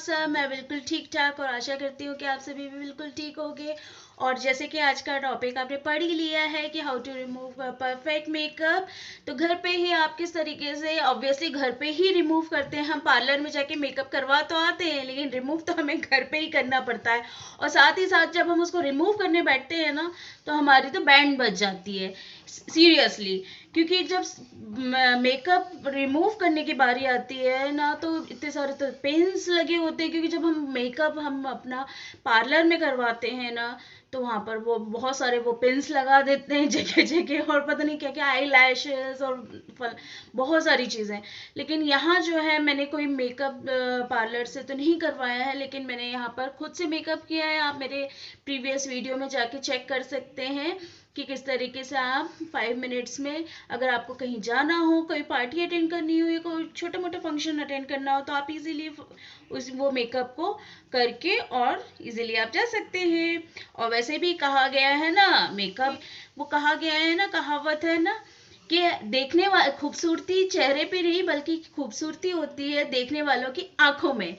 सब। मैं बिल्कुल ठीक ठाक और आशा करती हूँ कि आप सभी भी बिल्कुल ठीक होंगे। और जैसे कि आज का टॉपिक आपने पढ़ ही लिया है कि how to remove perfect makeup, तो घर पे ही आप किस तरीके से, ऑब्वियसली घर पे ही रिमूव करते हैं। हम पार्लर में जाके मेकअप करवा तो आते हैं, लेकिन रिमूव तो हमें घर पे ही करना पड़ता है। और साथ ही साथ जब हम उसको रिमूव करने बैठते हैं ना, तो हमारी तो बैंड बज जाती है सीरियसली। क्योंकि जब मेकअप रिमूव करने की बारी आती है ना, तो इतने सारे तो पेन्स लगे होते हैं। क्योंकि जब हम अपना पार्लर में करवाते हैं ना, तो वहाँ पर वो बहुत सारे वो पिन्स लगा देते हैं जगह जगह, और पता नहीं क्या क्या आई लैशेस और बहुत सारी चीज़ें। लेकिन यहाँ जो है, मैंने कोई मेकअप पार्लर से तो नहीं करवाया है, लेकिन मैंने यहाँ पर खुद से मेकअप किया है। आप मेरे प्रीवियस वीडियो में जाके चेक कर सकते हैं कि किस तरीके से आप 5 मिनट्स में, अगर आपको कहीं जाना हो, कोई पार्टी अटेंड करनी हो या कोई छोटा मोटा फंक्शन अटेंड करना हो, तो आप इजीली वो मेकअप को करके और इजीली आप जा सकते हैं। और वैसे भी कहा गया है ना, मेकअप, वो कहा गया है ना, कहावत है ना कि देखने वाले खूबसूरती चेहरे पे नहीं, बल्कि खूबसूरती होती है देखने वालों की आंखों में।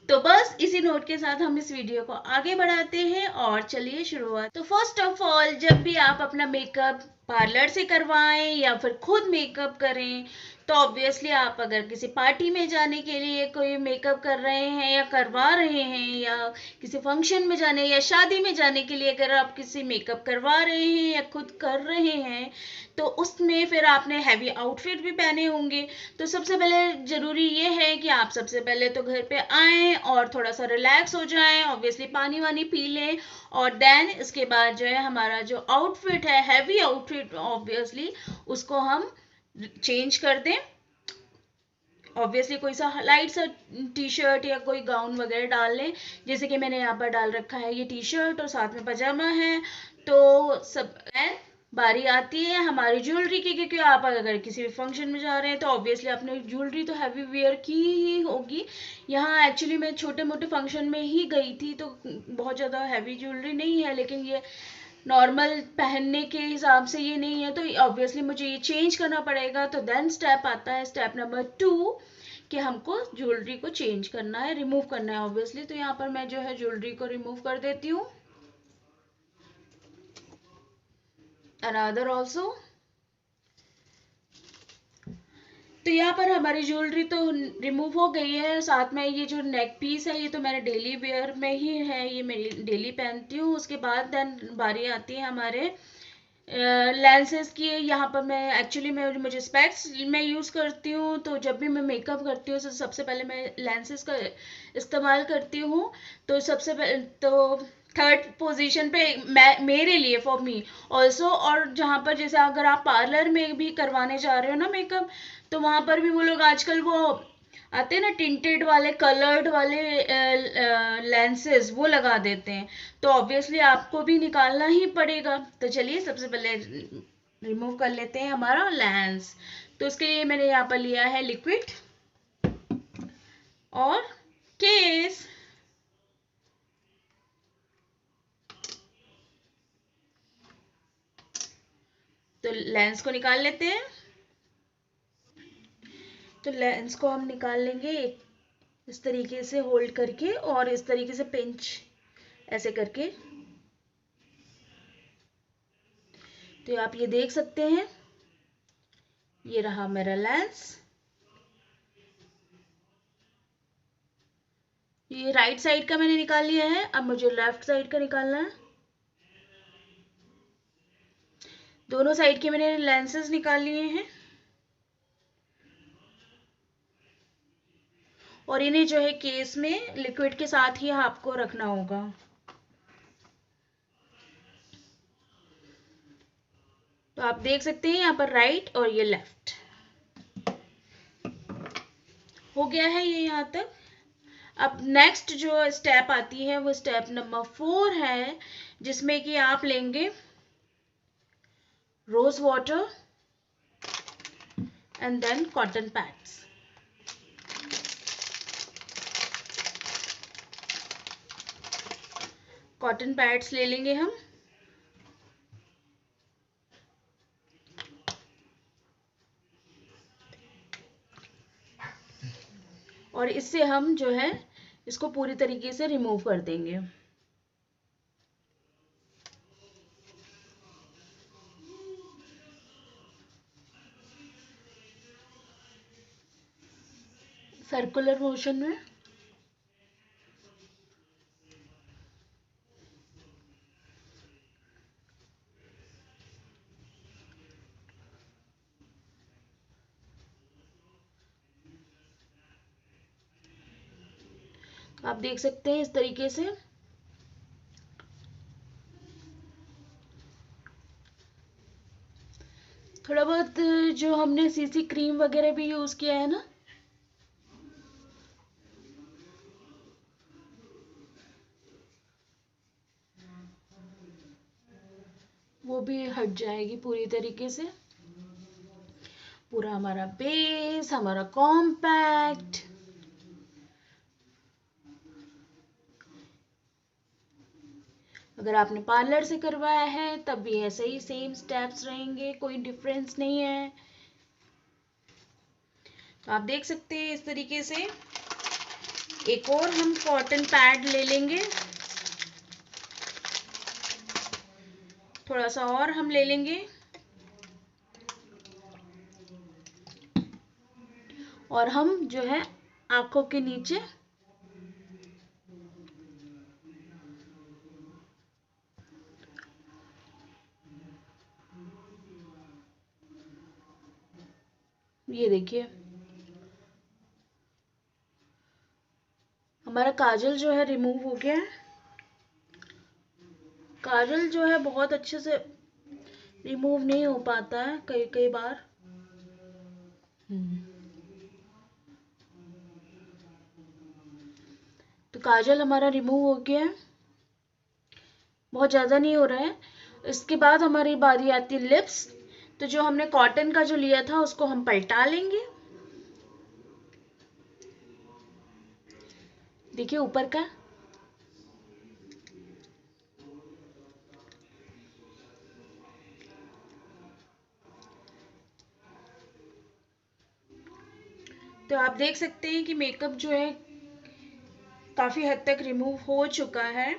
तो बस इसी नोट के साथ हम इस वीडियो को आगे बढ़ाते हैं और चलिए शुरुआत। तो फर्स्ट ऑफ ऑल, जब भी आप अपना मेकअप पार्लर से करवाएं या फिर खुद मेकअप करें, तो ऑब्वियसली आप अगर किसी पार्टी में जाने के लिए कोई मेकअप कर रहे हैं या करवा रहे हैं, या किसी फंक्शन में जाने या शादी में जाने के लिए अगर आप किसी मेकअप करवा रहे हैं या खुद कर रहे हैं, तो उसमें फिर आपने हैवी आउटफिट भी पहने होंगे। तो सबसे पहले ज़रूरी ये है कि आप सबसे पहले तो घर पे आएँ और थोड़ा सा रिलैक्स हो जाएं, ऑब्वियसली पानी वानी पी लें, और देन इसके बाद जो है हमारा जो आउटफिट है, हैवी आउटफिट ऑब्वियसली, उसको हम चेंज कर दें। ऑब्वियसली कोई सा लाइट सा टी शर्ट या कोई गाउन वगैरह डाल लें, जैसे कि मैंने यहाँ पर डाल रखा है ये टी शर्ट और साथ में पजामा है। तो सब बारी आती है हमारी ज्वेलरी की, क्योंकि आप अगर किसी भी फंक्शन में जा रहे हैं तो ऑब्वियसली आपने ज्वेलरी तो हैवी वेयर की ही होगी। यहाँ एक्चुअली मैं छोटे मोटे फंक्शन में ही गई थी, तो बहुत ज़्यादा हैवी ज्वेलरी नहीं है, लेकिन ये नॉर्मल पहनने के हिसाब से ये नहीं है, तो ऑब्वियसली मुझे ये चेंज करना पड़ेगा। तो देन स्टेप आता है, स्टेप नंबर 2, कि हमको ज्वेलरी को चेंज करना है, रिमूव करना है ऑब्वियसली। तो यहाँ पर मैं जो है ज्वेलरी को रिमूव कर देती हूँ, अनदर ऑल्सो। तो यहाँ पर हमारी ज्वेलरी तो रिमूव हो गई है। साथ में ये जो नेक पीस है, ये तो मैंने डेली वेयर में ही है, ये मेरी डेली पहनती हूँ। उसके बाद देन बारी आती है हमारे लेंसेज की। यहाँ पर मैं एक्चुअली मुझे स्पेक्स मैं यूज़ करती हूँ, तो जब भी मैं मेकअप करती हूँ तो सबसे पहले मैं लेंसेज का इस्तेमाल करती हूँ। तो सबसे पहले तो थर्ड पोजीशन पे मैं, मेरे लिए, फॉर मी ऑल्सो। और जहाँ पर जैसे अगर आप पार्लर में भी करवाने जा रहे हो ना मेकअप, तो वहाँ पर भी वो लोग आजकल वो आते हैं ना टिंटेड वाले, कलर्ड वाले लेंसेज, वो लगा देते हैं। तो ऑब्वियसली आपको भी निकालना ही पड़ेगा। तो चलिए सबसे पहले रिमूव कर लेते हैं हमारा लेंस। तो उसके लिए मैंने यहाँ पर लिया है लिक्विड और केस। तो लेंस को निकाल लेते हैं। तो लेंस को हम निकाल लेंगे इस तरीके से होल्ड करके, और इस तरीके से पिंच ऐसे करके। तो आप ये देख सकते हैं, ये रहा मेरा लेंस। ये राइट साइड का मैंने निकाल लिया है, अब मुझे लेफ्ट साइड का निकालना है। दोनों साइड के मैंने लेंसेज निकाल लिए हैं, और इन्हें जो है केस में लिक्विड के साथ ही आपको रखना होगा। तो आप देख सकते हैं यहाँ पर राइट और ये लेफ्ट हो गया है ये यहाँ तक। अब नेक्स्ट जो स्टेप आती है वो स्टेप नंबर 4 है, जिसमें कि आप लेंगे rose water and then cotton pads. Cotton pads ले लेंगे हम, और इससे हम जो है इसको पूरी तरीके से रिमूव कर देंगे। सर्कुलर मोशन में। आप देख सकते हैं इस तरीके से। थोड़ा बहुत जो हमने सीसी क्रीम वगैरह भी यूज किया है ना, वो भी हट जाएगी पूरी तरीके से। पूरा हमारा बेस, हमारा कॉम्पैक्ट। अगर आपने पार्लर से करवाया है तब भी ऐसे ही सेम स्टेप्स रहेंगे, कोई डिफरेंस नहीं है। तो आप देख सकते हैं इस तरीके से। एक और हम कॉटन पैड ले लेंगे, थोड़ा सा और हम ले लेंगे और हम जो है आंखों के नीचे ये देखिए हमारा काजल जो है रिमूव हो गया है। काजल जो है बहुत अच्छे से रिमूव नहीं हो पाता है कई कई बार। हम्म। तो काजल हमारा रिमूव हो गया है, बहुत ज़्यादा नहीं हो रहा है। इसके बाद हमारी बारी आती है लिप्स। तो जो हमने कॉटन का जो लिया था उसको हम पलटा लेंगे। देखिए ऊपर का। तो आप देख सकते हैं कि मेकअप जो है काफ़ी हद तक रिमूव हो चुका है।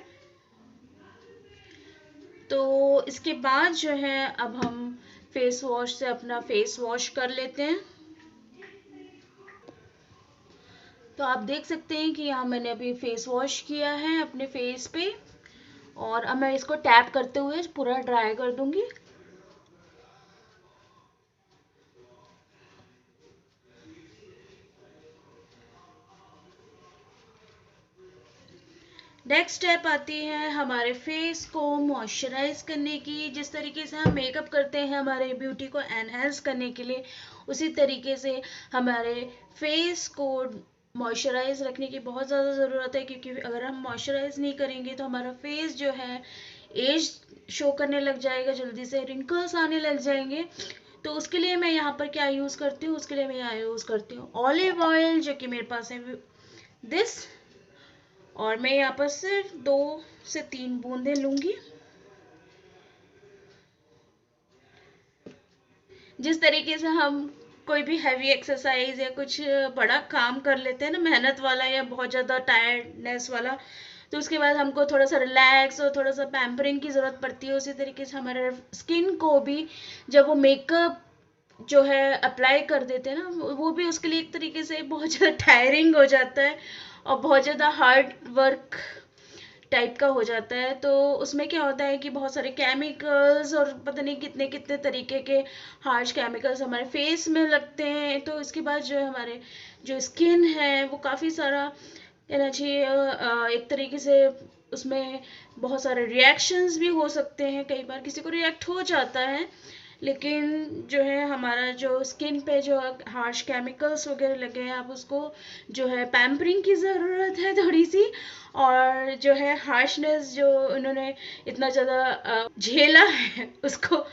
तो इसके बाद जो है अब हम फेस वॉश से अपना फेस वॉश कर लेते हैं। तो आप देख सकते हैं कि यहाँ मैंने अभी फेस वॉश किया है अपने फेस पे, और अब मैं इसको टैप करते हुए पूरा ड्राई कर दूंगी। नेक्स्ट स्टेप आती है हमारे फेस को मॉइस्चराइज करने की। जिस तरीके से हम मेकअप करते हैं हमारे ब्यूटी को एनहेंस करने के लिए, उसी तरीके से हमारे फेस को मॉइस्चराइज रखने की बहुत ज़्यादा ज़रूरत है, क्योंकि अगर हम मॉइस्चराइज नहीं करेंगे तो हमारा फेस जो है एज शो करने लग जाएगा, जल्दी से रिंकल्स आने लग जाएंगे। तो उसके लिए मैं यहाँ पर क्या यूज़ करती हूँ, उसके लिए मैं यहाँ यूज़ करती हूँ ऑलिव ऑयल, जो कि मेरे पास है दिस। और मैं यहाँ पर सिर्फ 2 से 3 बूंदें लूंगी। जिस तरीके से हम कोई भी हैवी एक्सरसाइज या कुछ बड़ा काम कर लेते हैं ना, मेहनत वाला या बहुत ज़्यादा टायर्डनेस वाला, तो उसके बाद हमको थोड़ा सा रिलैक्स और थोड़ा सा पैम्परिंग की ज़रूरत पड़ती है। उसी तरीके से हमारे स्किन को भी जब वो मेकअप जो है अप्लाई कर देते हैं ना, वो भी उसके लिए एक तरीके से बहुत ज़्यादा टायरिंग हो जाता है और बहुत ज़्यादा हार्ड वर्क टाइप का हो जाता है। तो उसमें क्या होता है कि बहुत सारे केमिकल्स और पता नहीं कितने कितने तरीके के हार्श केमिकल्स हमारे फेस में लगते हैं। तो इसके बाद जो है हमारे जो स्किन है वो काफ़ी सारा कहना चाहिए एक तरीके से उसमें बहुत सारे रिएक्शंस भी हो सकते हैं। कई बार किसी को रिएक्ट हो जाता है, लेकिन जो है हमारा जो स्किन पे जो हार्श केमिकल्स वगैरह लगे हैं, आप उसको जो है पैम्परिंग की ज़रूरत है थोड़ी सी। और जो है हार्शनेस जो उन्होंने इतना ज़्यादा झेला है उसको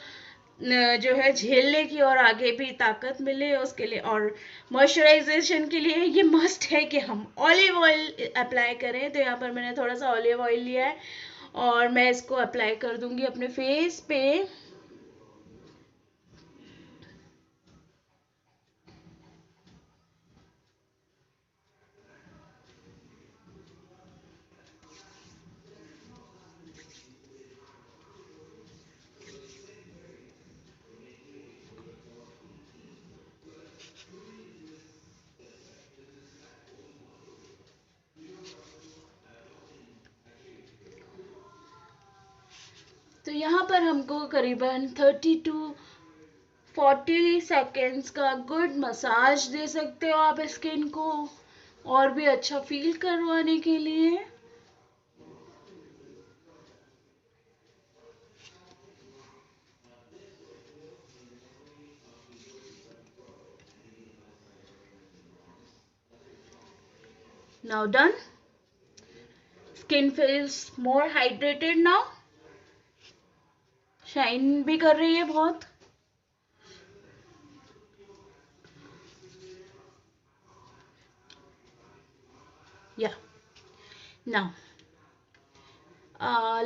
जो है झेलने की और आगे भी ताकत मिले उसके लिए। और मॉइस्चराइजेशन के लिए ये मस्ट है कि हम ऑलिव ऑयल अप्लाई करें। तो यहाँ पर मैंने थोड़ा सा ऑलिव ऑयल लिया है और मैं इसको अप्लाई कर दूंगी अपने फेस पे। तो यहाँ पर हमको करीबन 30 to 40 सेकेंड्स का गुड मसाज दे सकते हो आप स्किन को और भी अच्छा फील करवाने के लिए। Now done. Skin feels more hydrated now. Shine भी कर रही है बहुत। या now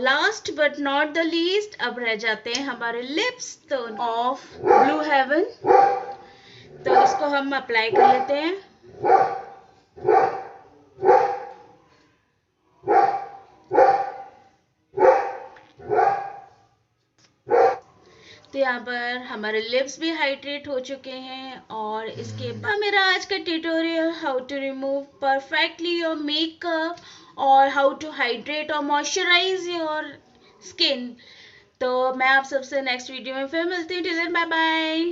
last but not the least, अब रह जाते हैं हमारे लिप्स। तो ऑफ ब्लू हेवन, तो इसको हम अप्लाई कर लेते हैं। तो यहाँ पर हमारे लिप्स भी हाइड्रेट हो चुके हैं। और इसके बाद मेरा आज का tutorial how to remove perfectly your makeup और हाउ टू हाइड्रेट और मॉइस्चराइज योर स्किन। तो मैं आप सबसे नेक्स्ट वीडियो में फिर मिलती हूँ। Till then bye bye.